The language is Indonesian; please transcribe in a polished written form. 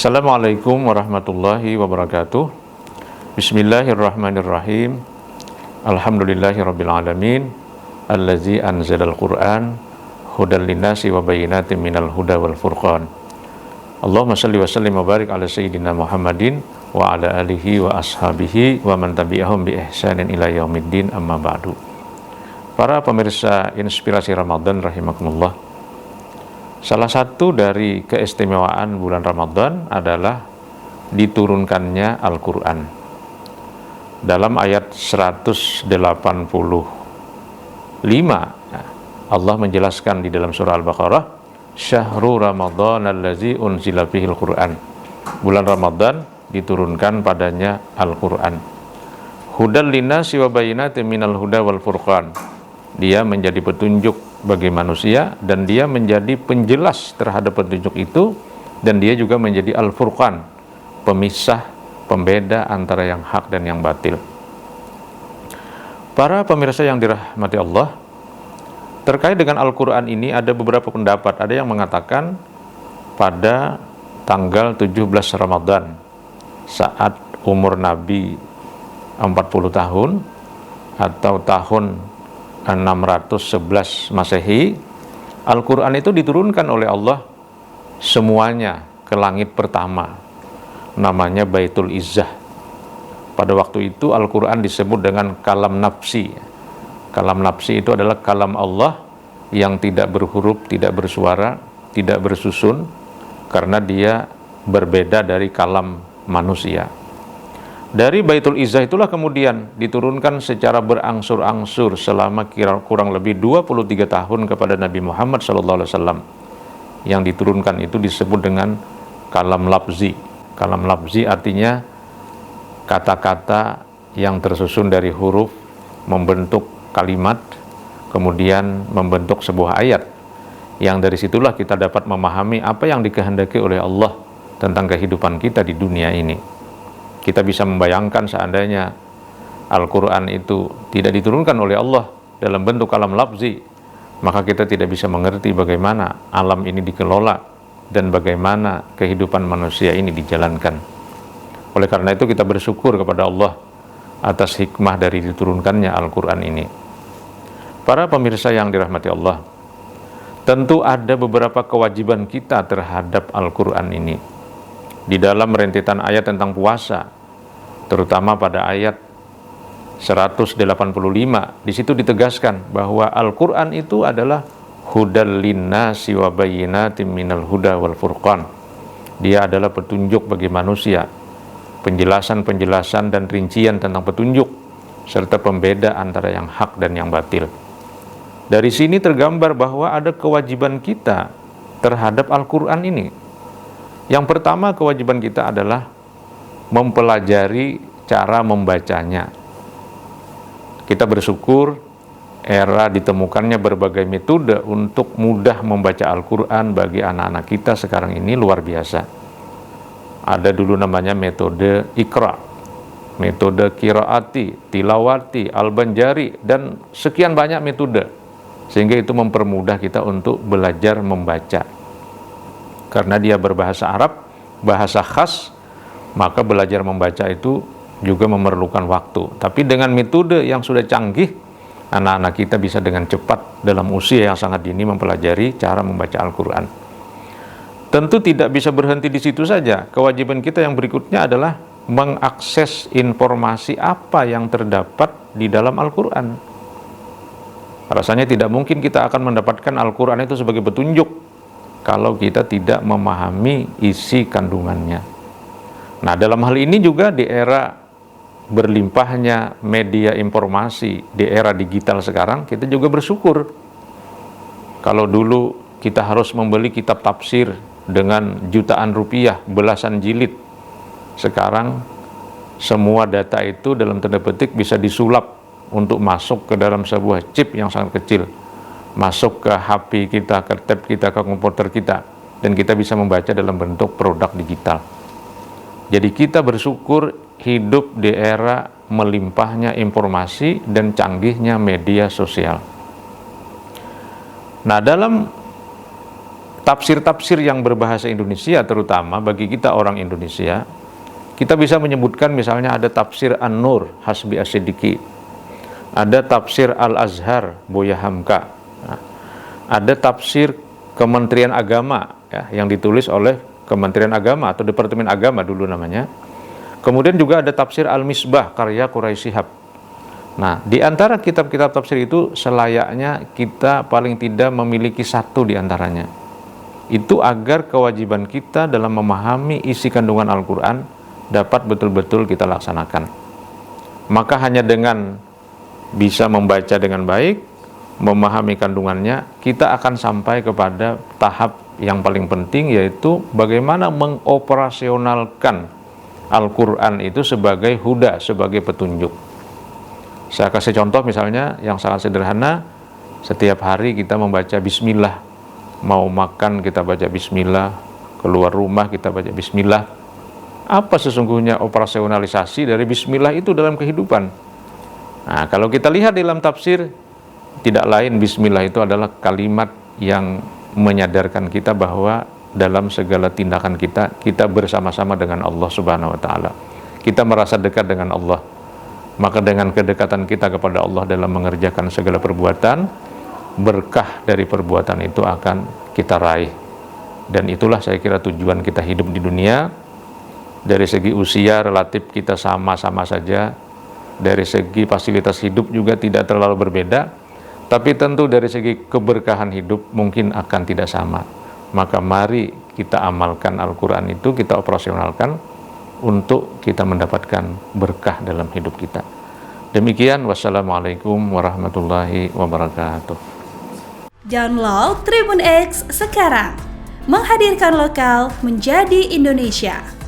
Assalamualaikum warahmatullahi wabarakatuh. Bismillahirrahmanirrahim. Alhamdulillahirabbil alamin. Allazi anzalal Qur'an hudal linnasi wa bayyinatin minal huda wal furqan. Allahumma shalli wa sallim wa barik ala sayyidina Muhammadin wa ala alihi wa ashabihi wa man tabi'ahum bi ihsanin ila yaumiddin, amma ba'du. Para pemirsa Inspirasi Ramadan rahimakumullah. Salah satu dari keistimewaan bulan Ramadan adalah diturunkannya Al-Quran. Dalam ayat 185, Allah menjelaskan di dalam surah Al-Baqarah, Syahrul Ramadan allazi unzila fihil Quran. Bulan Ramadan diturunkan padanya Al-Quran. Hudal linnasi wa bayyinatin minal huda wal furqan. Dia menjadi petunjuk bagi manusia dan dia menjadi penjelas terhadap petunjuk itu, dan dia juga menjadi Al-Furqan, pemisah, pembeda antara yang hak dan yang batil. Para pemirsa yang dirahmati Allah, terkait dengan Al-Quran ini ada beberapa pendapat. Ada yang mengatakan pada tanggal 17 Ramadan saat umur Nabi 40 tahun atau tahun 611 Masehi, Al-Quran itu diturunkan oleh Allah semuanya ke langit pertama, namanya Baitul Izzah. Pada waktu itu Al-Quran disebut dengan kalam nafsi. Kalam nafsi itu adalah kalam Allah yang tidak berhuruf, tidak bersuara, tidak bersusun, karena dia berbeda dari kalam manusia. Dari Baitul Izzah itulah kemudian diturunkan secara berangsur-angsur selama kurang lebih 23 tahun kepada Nabi Muhammad SAW. Yang diturunkan itu disebut dengan kalam lafzi. Kalam lafzi artinya kata-kata yang tersusun dari huruf membentuk kalimat, kemudian membentuk sebuah ayat. Yang dari situlah kita dapat memahami apa yang dikehendaki oleh Allah tentang kehidupan kita di dunia ini. Kita bisa membayangkan seandainya Al-Quran itu tidak diturunkan oleh Allah dalam bentuk kalam lafzi, maka kita tidak bisa mengerti bagaimana alam ini dikelola dan bagaimana kehidupan manusia ini dijalankan. Oleh karena itu kita bersyukur kepada Allah atas hikmah dari diturunkannya Al-Quran ini. Para pemirsa yang dirahmati Allah, tentu ada beberapa kewajiban kita terhadap Al-Quran ini. Di dalam rentetan ayat tentang puasa, terutama pada ayat 185, di situ ditegaskan bahwa Al-Quran itu adalah hudal linnasi wa bayyinatin minal huda wal furqan. Dia adalah petunjuk bagi manusia, penjelasan-penjelasan dan rincian tentang petunjuk, serta pembeda antara yang hak dan yang batil. Dari sini tergambar bahwa ada kewajiban kita terhadap Al-Quran ini. Yang pertama, kewajiban kita adalah mempelajari cara membacanya. Kita bersyukur era ditemukannya berbagai metode untuk mudah membaca Al-Quran bagi anak-anak kita sekarang ini luar biasa. Ada dulu namanya metode Iqra, metode Qiraati, Tilawati, Al-Banjari, dan sekian banyak metode, sehingga itu mempermudah kita untuk belajar membaca. Karena dia berbahasa Arab, bahasa khas, maka belajar membaca itu juga memerlukan waktu. Tapi dengan metode yang sudah canggih, anak-anak kita bisa dengan cepat dalam usia yang sangat dini mempelajari cara membaca Al-Quran. Tentu tidak bisa berhenti di situ saja. Kewajiban kita yang berikutnya adalah mengakses informasi apa yang terdapat di dalam Al-Quran. Rasanya tidak mungkin kita akan mendapatkan Al-Quran itu sebagai petunjuk kalau kita tidak memahami isi kandungannya. Nah, dalam hal ini juga di era berlimpahnya media informasi, di era digital sekarang, kita juga bersyukur. Kalau dulu kita harus membeli kitab tafsir dengan jutaan rupiah, belasan jilid, sekarang semua data itu dalam tanda petik bisa disulap untuk masuk ke dalam sebuah chip yang sangat kecil, masuk ke HP kita, ke tab kita, ke komputer kita, dan kita bisa membaca dalam bentuk produk digital. Jadi kita bersyukur hidup di era melimpahnya informasi dan canggihnya media sosial. Nah, dalam tafsir-tafsir yang berbahasa Indonesia, terutama bagi kita orang Indonesia, kita bisa menyebutkan misalnya ada tafsir An-Nur Hasbi As-Siddiqi, ada tafsir Al-Azhar Buya Hamka, ada tafsir Kementerian Agama ya, yang ditulis oleh Kementerian Agama atau Departemen Agama dulu namanya. Kemudian juga ada tafsir Al-Misbah karya Quraisy Shihab. Nah, di antara kitab-kitab tafsir itu selayaknya kita paling tidak memiliki satu di antaranya. Itu agar kewajiban kita dalam memahami isi kandungan Al-Quran dapat betul-betul kita laksanakan. Maka hanya dengan bisa membaca dengan baik, memahami kandungannya, kita akan sampai kepada tahap yang paling penting, yaitu bagaimana mengoperasionalkan Al-Quran itu sebagai huda, sebagai petunjuk. Saya kasih contoh misalnya yang sangat sederhana, setiap hari kita membaca bismillah, mau makan kita baca bismillah, keluar rumah kita baca bismillah. Apa sesungguhnya operasionalisasi dari bismillah itu dalam kehidupan? Nah, kalau kita lihat dalam tafsir, tidak lain bismillah itu adalah kalimat yang menyadarkan kita bahwa dalam segala tindakan kita bersama-sama dengan Allah Subhanahu wa taala. Kita merasa dekat dengan Allah. Maka dengan kedekatan kita kepada Allah dalam mengerjakan segala perbuatan, berkah dari perbuatan itu akan kita raih. Dan itulah saya kira tujuan kita hidup di dunia. Dari segi usia relatif kita sama-sama saja, dari segi fasilitas hidup juga tidak terlalu berbeda, tapi tentu dari segi keberkahan hidup mungkin akan tidak sama. Maka mari kita amalkan Al-Quran itu, kita operasionalkan untuk kita mendapatkan berkah dalam hidup kita. Demikian, wassalamualaikum warahmatullahi wabarakatuh. Download Tribun X sekarang, menghadirkan lokal menjadi Indonesia.